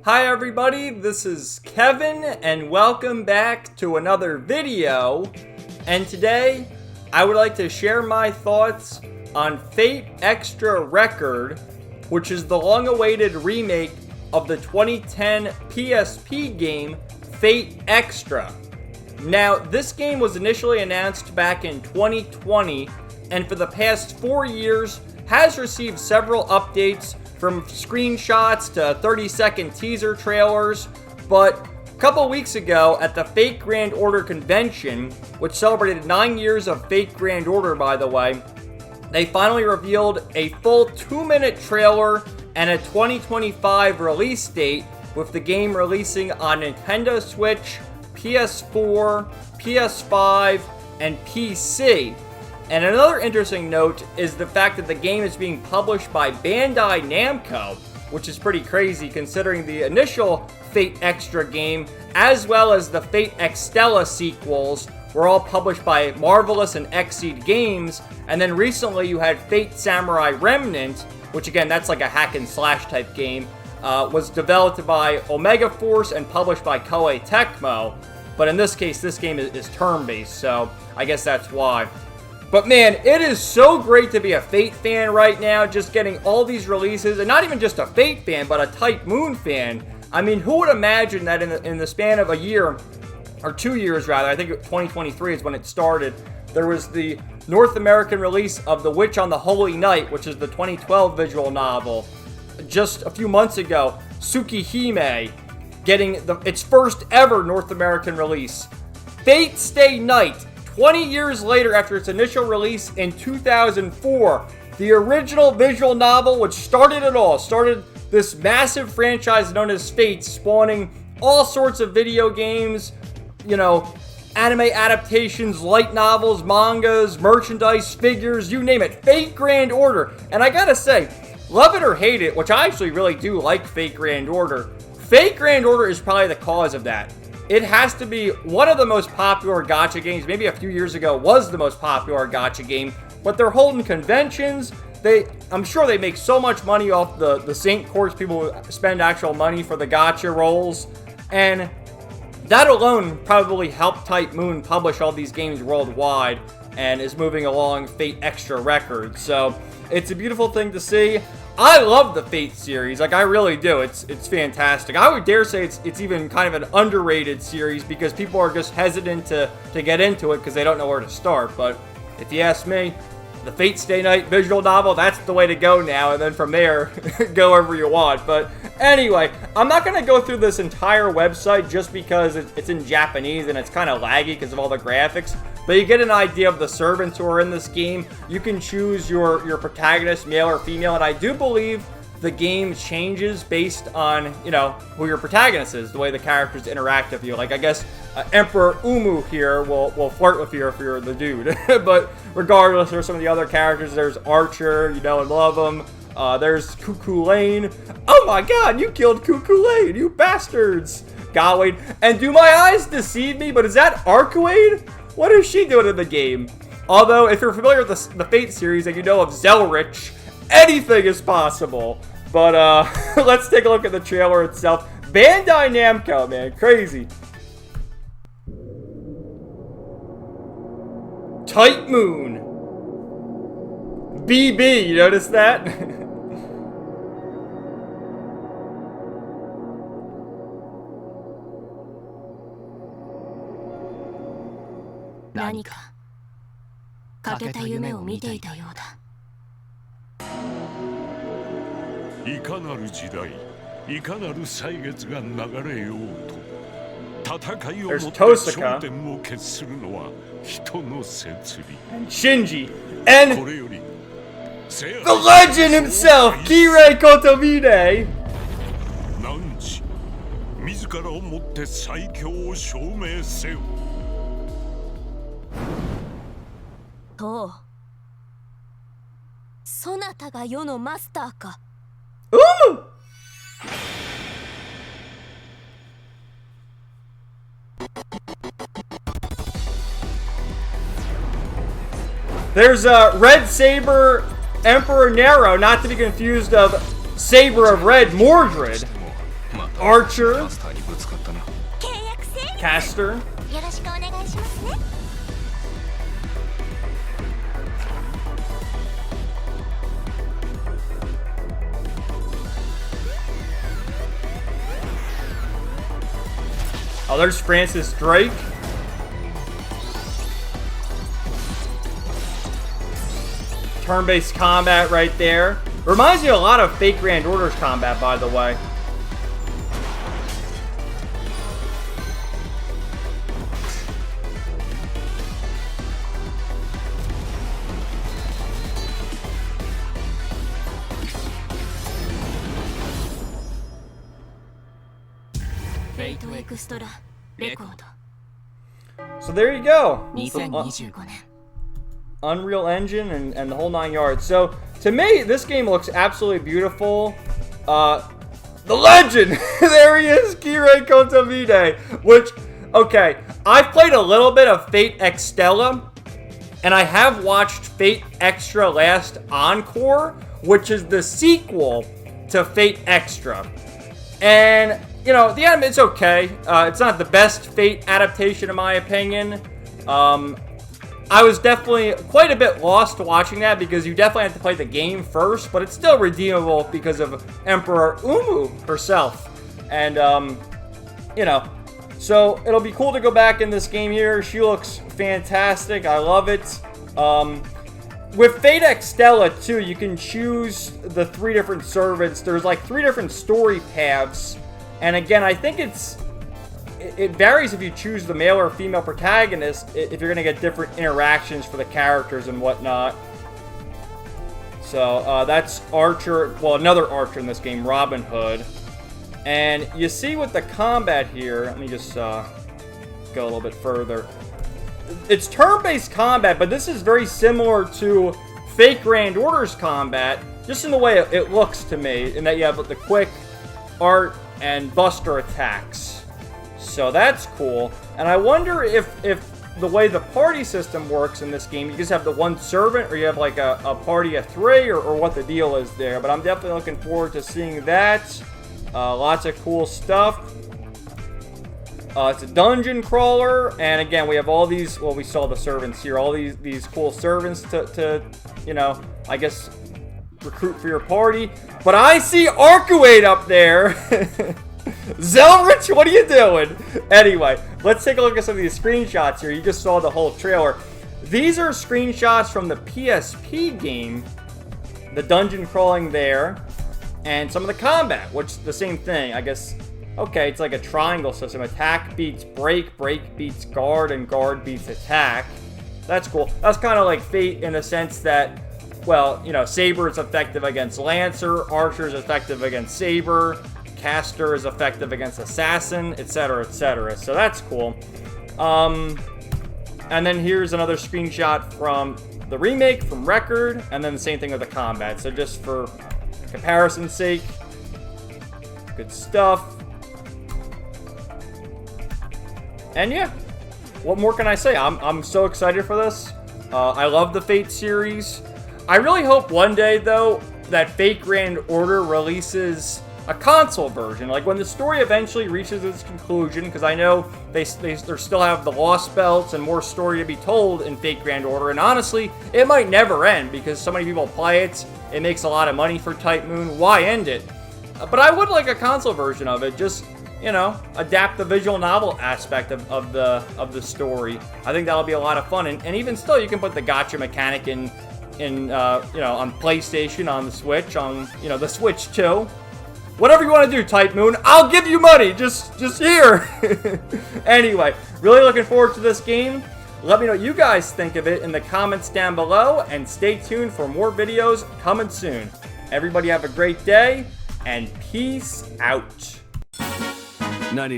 Hi everybody, this is Kevin and welcome back to another video. And today I would like to share my thoughts on Fate Extra Record, which is the long-awaited remake of the 2010 PSP game Fate Extra. Now, this game was initially announced back in 2020 and for the past 4 years has received several updates from screenshots to 30-second teaser trailers, but a couple weeks ago at the Fate Grand Order convention, which celebrated 9 years of Fate Grand Order by the way, they finally revealed a full 2-minute trailer and a 2025 release date, with the game releasing on Nintendo Switch, PS4, PS5, and PC. And another interesting note is the fact that the game is being published by Bandai Namco, which is pretty crazy considering the initial Fate Extra game, as well as the Fate Extella sequels, were all published by Marvelous and Xseed Games. And then recently you had Fate Samurai Remnant, which again, that's like a hack and slash type game, was developed by Omega Force and published by Koei Tecmo. But in this case, this game is turn-based, so I guess that's why. But man, it is so great to be a Fate fan right now, just getting all these releases, and not even just a Fate fan, but a Type Moon fan. I mean, who would imagine that in the span of a year, or 2 years rather, I think 2023 is when it started, there was the North American release of The Witch on the Holy Night, which is the 2012 visual novel. Just a few months ago, Tsukihime getting its first ever North American release. Fate Stay Night, 20 years later after its initial release in 2004, the original visual novel, which started it all, started this massive franchise known as Fate, spawning all sorts of video games, you know, anime adaptations, light novels, mangas, merchandise, figures, you name it. Fate Grand Order. And I gotta say, love it or hate it, which I actually really do like Fate Grand Order, Fate Grand Order is probably the cause of that. It has to be one of the most popular gacha games. Maybe a few years ago was the most popular gacha game, but they're holding conventions. I'm sure they make so much money off the Saint Courts. People spend actual money for the gacha rolls, and that alone probably helped Type Moon publish all these games worldwide and is moving along Fate Extra Records. So it's a beautiful thing to see. I love the Fate series, like I really do. It's fantastic. I would dare say it's even kind of an underrated series because people are just hesitant to get into it because they don't know where to start. But if you ask me, the Fate Stay Night visual novel, that's the way to go now, and then from there, go wherever you want. But anyway, I'm not going to go through this entire website just because it's in Japanese and it's kind of laggy because of all the graphics. But you get an idea of the servants who are in this game. You can choose your protagonist, male or female, and I do believe the game changes based on, you know, who your protagonist is, the way the characters interact with you. Like, I guess Emperor Umu here will flirt with you if you're the dude. But regardless, there's some of the other characters. There's Archer, you know, and love him. There's Cuckoo Lane. Oh my god, you killed Cuckoo Lane, you bastards! Gawain. And do my eyes deceive me, but is that Arcuade? What is she doing in the game? Although, if you're familiar with the Fate series and you know of Zelrich, anything is possible. But, let's take a look at the trailer itself. Bandai Namco, man. Crazy. Type Moon. BB, you notice that? 何か欠けた夢を見ていたようだ。いかなる時代、いかなる歳月が流れようと、戦いをもって頂点を決するのは人の摂理。Shinji and the legend himself, Kirei Kotomine. 汝、自らをもって最強を証明せよ。と、そなたが世のマスターか。Ooh! There's Red Saber Emperor Nero, not to be confused of Saber of Red Mordred. Archer, Caster. よろしくお願いしますね Oh, there's Francis Drake. Turn-based combat right there. Reminds me a lot of Fate Grand Order's combat, by the way. So there you go. Unreal Engine and the whole 9 yards. So to me, this game looks absolutely beautiful. The legend! There he is, Kirei Kotomide. Which, okay, I've played a little bit of Fate Extella, and I have watched Fate Extra Last Encore, which is the sequel to Fate Extra. And, you know, the anime, it's okay. It's not the best Fate adaptation, in my opinion. I was definitely quite a bit lost watching that because you definitely have to play the game first, but it's still redeemable because of Emperor Umu herself. And, you know, so it'll be cool to go back in this game here. She looks fantastic. I love it. With Fate Extella, too, you can choose the 3 different servants. There's like 3 different story paths. And again, I think it varies if you choose the male or female protagonist, if you're going to get different interactions for the characters and whatnot. So, that's Archer, well, another Archer in this game, Robin Hood. And you see with the combat here, let me just go a little bit further. It's turn-based combat, but this is very similar to Fate Grand Order's combat, just in the way it looks to me, in that you have the quick art and buster attacks. So that's cool. And I wonder if the way the party system works in this game, you just have the 1 servant, or you have like a party of 3, or what the deal is there. But I'm definitely looking forward to seeing that. Lots of cool stuff. It's a dungeon crawler, and again, we have all these, well, we saw the servants here, all these cool servants to you know, I guess, recruit for your party. But I see Arcuate up there! Zelrich, what are you doing? Anyway, let's take a look at some of these screenshots here. You just saw the whole trailer. These are screenshots from the PSP game, the dungeon crawling there, and some of the combat, which is the same thing, I guess. Okay, it's like a triangle system. Attack beats break, break beats guard, and guard beats attack. That's cool. That's kind of like Fate in the sense that, well, you know, Saber is effective against Lancer, Archer is effective against Saber, Caster is effective against Assassin, etc., etc. So that's cool. And then here's another screenshot from the remake, from Record, and then the same thing with the combat. So just for comparison's sake, good stuff. And yeah, what more can I say? I'm so excited for this. I love the Fate series. I really hope one day, though, that Fate Grand Order releases a console version. Like, when the story eventually reaches its conclusion, because I know they still have the Lost Belts and more story to be told in Fate Grand Order, and honestly, it might never end, because so many people play it, it makes a lot of money for Type Moon, why end it? But I would like a console version of it, just, you know, adapt the visual novel aspect of the story. I think that'll be a lot of fun, and even still, you can put the gacha mechanic in you know, on PlayStation, on the Switch, on, you know, the Switch 2. Whatever you want to do, Type Moon, I'll give you money, just here. Anyway, really looking forward to this game. Let me know what you guys think of it in the comments down below, and stay tuned for more videos coming soon. Everybody have a great day, and peace out. 99